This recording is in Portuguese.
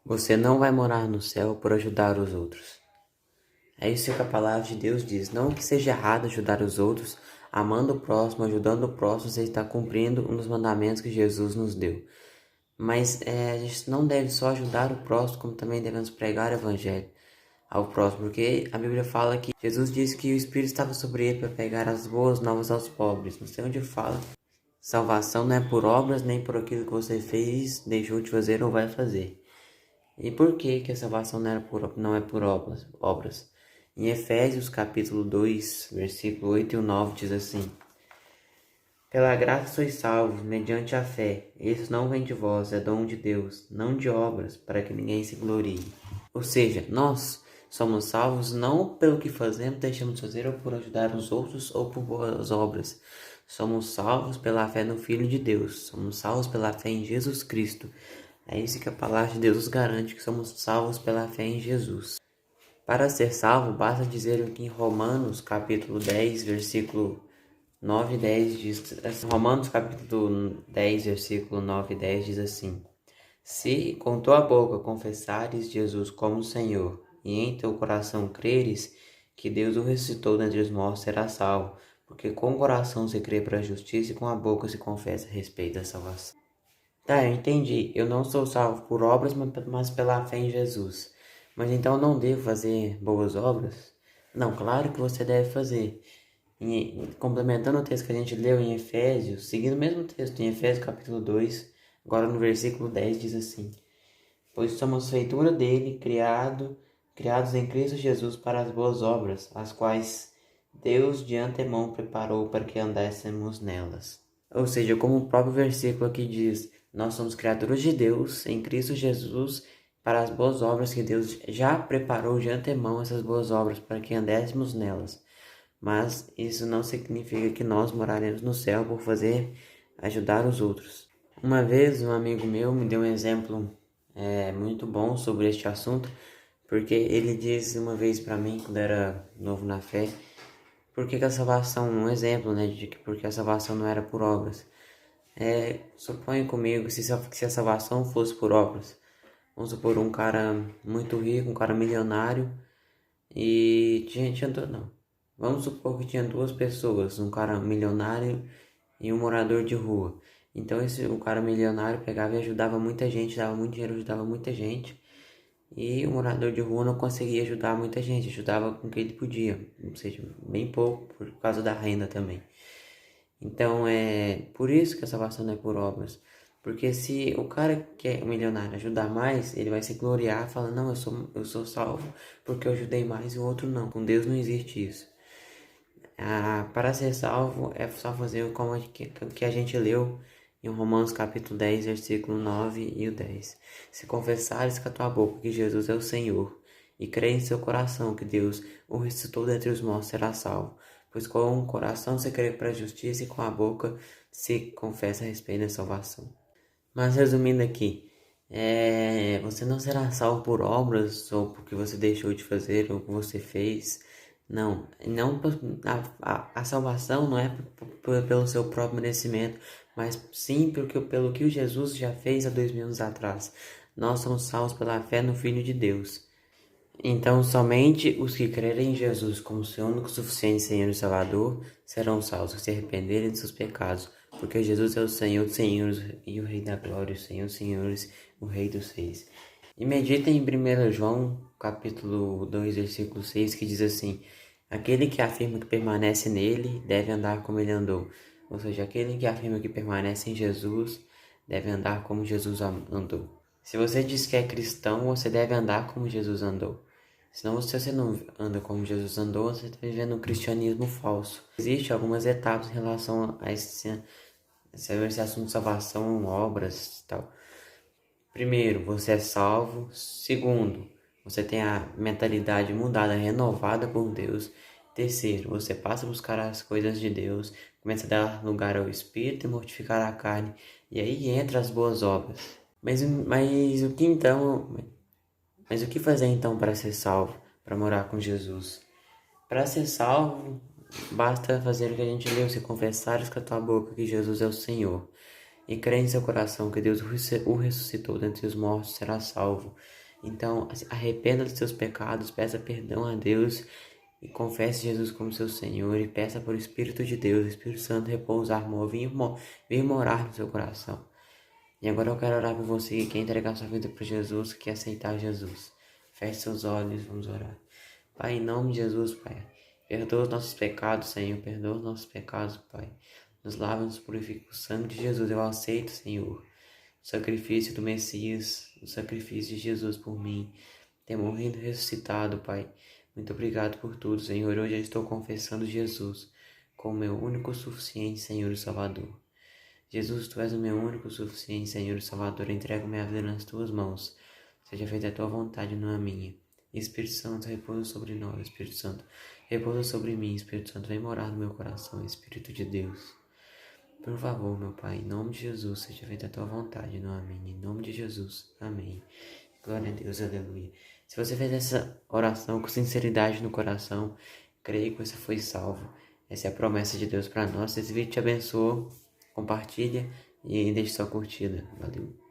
Você não vai morar no céu por ajudar os outros. É isso que a palavra de Deus diz. Não que seja errado ajudar os outros, amando o próximo, ajudando o próximo, você está cumprindo um dos mandamentos que Jesus nos deu. Mas a gente não deve só ajudar o próximo, como também devemos pregar o evangelho ao próximo, porque a Bíblia fala que Jesus disse que o Espírito estava sobre ele para pregar as boas novas aos pobres. Não sei onde fala. Salvação não é por obras, nem por aquilo que você fez, deixou de fazer ou vai fazer. E por que a salvação não é por obras? Em Efésios capítulo 2, versículo 8 e 9 diz assim: Pela graça sois salvos, mediante a fé. Isso não vem de vós, é dom de Deus, não de obras, para que ninguém se glorie. Ou seja, nós somos salvos não pelo que fazemos, deixamos de fazer, ou por ajudar os outros, ou por boas obras. Somos salvos pela fé no Filho de Deus. Somos salvos pela fé em Jesus Cristo. É isso que a palavra de Deus nos garante, que somos salvos pela fé em Jesus. Para ser salvo, basta dizer o que em Romanos capítulo 10, versículo 9 e 10 diz assim. Romanos capítulo 10, versículo 9 e 10 diz assim: Se com tua boca confessares Jesus como Senhor, e em teu coração creres que Deus o ressuscitou dentre os mortos, serás salvo. Porque com o coração se crê para a justiça e com a boca se confessa a respeito da salvação. Tá, eu entendi. Eu não sou salvo por obras, mas pela fé em Jesus. Mas então eu não devo fazer boas obras? Não, claro que você deve fazer. Complementando o texto que a gente leu em Efésios, seguindo o mesmo texto, em Efésios capítulo 2, agora no versículo 10 diz assim: Pois somos feitura dele, criados em Cristo Jesus para as boas obras, as quais Deus de antemão preparou para que andássemos nelas. Ou seja, como o próprio versículo aqui diz, nós somos criaturas de Deus em Cristo Jesus para as boas obras que Deus já preparou de antemão, essas boas obras para que andássemos nelas. Mas isso não significa que nós moraremos no céu por ajudar os outros. Uma vez um amigo meu me deu um exemplo muito bom sobre este assunto, porque ele disse uma vez para mim, quando era novo na fé, porque a salvação, um exemplo, né, de que porque a salvação não era por obras. Suponha comigo, se a salvação fosse por obras, vamos supor um cara muito rico, um cara milionário, e não, vamos supor que tinha duas pessoas, um cara milionário e um morador de rua. Então o cara milionário pegava e ajudava muita gente, dava muito dinheiro, ajudava muita gente. E o morador de rua não conseguia ajudar muita gente, ajudava com o que ele podia, ou seja, bem pouco por causa da renda também. Então é por isso que a salvação não é por obras. Porque se o cara que é milionário ajudar mais, ele vai se gloriar falando, não, eu sou salvo porque eu ajudei mais e o outro não. Com Deus não existe isso. Para ser salvo é só fazer como que a gente leu em Romanos capítulo 10, versículo 9 e o 10. Se confessares com a tua boca que Jesus é o Senhor e crer em seu coração que Deus o ressuscitou dentre os mortos, será salvo. Pois com o coração se crê para a justiça e com a boca se confessa a respeito da salvação. Mas resumindo aqui, você não será salvo por obras ou porque você deixou de fazer ou que você fez. Não, a salvação não é pelo seu próprio merecimento, mas sim pelo que o Jesus já fez há 2000 anos atrás. Nós somos salvos pela fé no Filho de Deus. Então, somente os que crerem em Jesus como seu único suficiente Senhor e Salvador serão salvos, que se arrependerem de seus pecados, porque Jesus é o Senhor dos Senhores e o Rei da Glória, o Senhor dos Senhores, o Rei dos Reis. E meditem em 1 João, capítulo 2, versículo 6, que diz assim: Aquele que afirma que permanece nele deve andar como ele andou. Ou seja, aquele que afirma que permanece em Jesus deve andar como Jesus andou. Se você diz que é cristão, você deve andar como Jesus andou. Senão, se você não anda como Jesus andou, você está vivendo um cristianismo falso. Existem algumas etapas em relação a esse assunto de salvação, obras e tal. Primeiro, você é salvo. Segundo, você tem a mentalidade mudada, renovada por Deus. Terceiro, você passa a buscar as coisas de Deus, começa a dar lugar ao Espírito e mortificar a carne. E aí entra as boas obras. Mas o que fazer então para ser salvo, para morar com Jesus? Para ser salvo, basta fazer o que a gente leu, se confessares com a tua boca que Jesus é o Senhor e crê em seu coração que Deus o ressuscitou dentre os mortos, será salvo. Então, arrependa dos seus pecados, peça perdão a Deus e confesse Jesus como seu Senhor e peça por Espírito de Deus, o Espírito Santo repousar, vir morar no seu coração. E agora eu quero orar por você que quer entregar sua vida para Jesus, que quer aceitar Jesus. Feche seus olhos, vamos orar. Pai, em nome de Jesus, Pai, perdoa os nossos pecados, Senhor, perdoa os nossos pecados, Pai. Nos lava, nos purifica com o sangue de Jesus. Eu aceito, Senhor, o sacrifício do Messias, o sacrifício de Jesus por mim, ter morrido e ressuscitado, Pai. Muito obrigado por tudo, Senhor. Hoje eu estou confessando Jesus como meu único suficiente Senhor e Salvador. Jesus, Tu és o meu único suficiente Senhor e Salvador. Eu entrego minha vida nas Tuas mãos. Seja feita a Tua vontade, não a minha. Espírito Santo, repousa sobre nós. Espírito Santo, repousa sobre mim. Espírito Santo, vem morar no meu coração. Espírito de Deus. Por favor, meu Pai, em nome de Jesus, seja feita a Tua vontade, não a minha. Em nome de Jesus. Amém. Glória a Deus, aleluia. Se você fez essa oração com sinceridade no coração, creio que você foi salvo. Essa é a promessa de Deus para nós. Se esse vídeo te abençoou, compartilha e deixe sua curtida. Valeu.